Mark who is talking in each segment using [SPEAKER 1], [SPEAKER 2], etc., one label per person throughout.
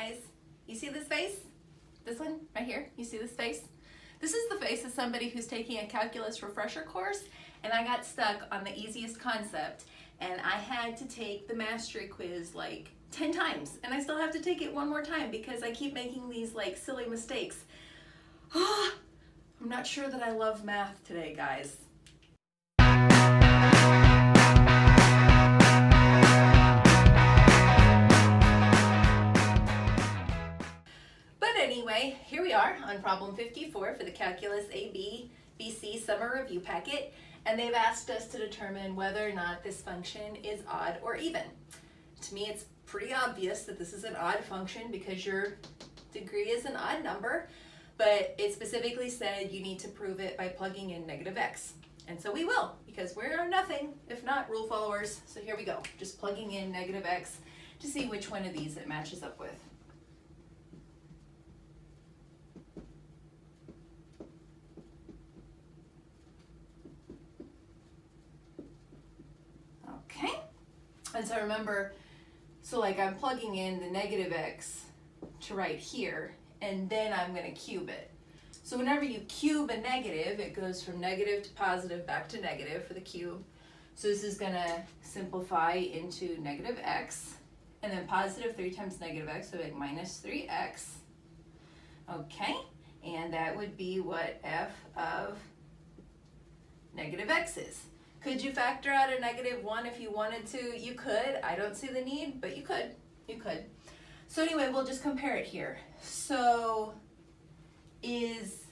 [SPEAKER 1] guys. You see this face? This one right here, you see this face? This is the face of somebody who's taking a calculus refresher course, and I got stuck on the easiest concept, and I had to take the mastery quiz like 10 times, and I still have to take it one more time because I keep making these like silly mistakes. I'm not sure that I love math today, guys. Anyway, here we are on problem 54 for the Calculus AB BC Summer Review Packet, and they've asked us to determine whether or not this function is odd or even. To me, it's pretty obvious that this is an odd function because your degree is an odd number, but it specifically said you need to prove it by plugging in negative x. And so we will, because we're nothing if not rule followers. So here we go, just plugging in negative x to see which one of these it matches up with. Okay, and so remember, so like I'm plugging in the negative x to right here, and then I'm going to cube it. So whenever you cube a negative, it goes from negative to positive back to negative for the cube. So this is going to simplify into negative x, and then positive 3 times negative x, so like minus 3x. Okay, and that would be what f of negative x is. Could you factor out a -1 if you wanted to? You could. I don't see the need, but you could. You could. So anyway, we'll just compare it here. So is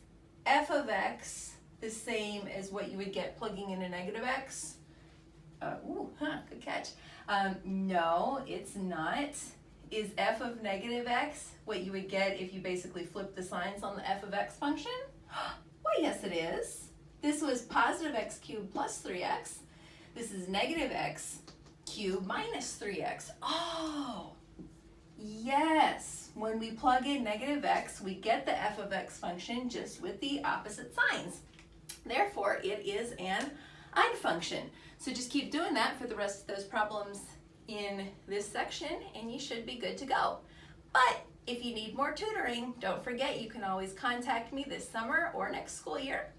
[SPEAKER 1] f of x the same as what you would get plugging in a negative x? Good catch. No, it's not. Is f of negative x what you would get if you basically flip the signs on the f of x function? Why, yes it is. This was positive x cubed plus 3x. This is negative x cubed minus 3x. Oh, yes. When we plug in negative x, we get the f of x function just with the opposite signs. Therefore, it is an odd function. So just keep doing that for the rest of those problems in this section, and you should be good to go. But if you need more tutoring, don't forget you can always contact me this summer or next school year.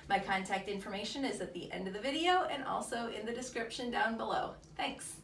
[SPEAKER 1] My contact information is at the end of the video and also in the description down below. Thanks.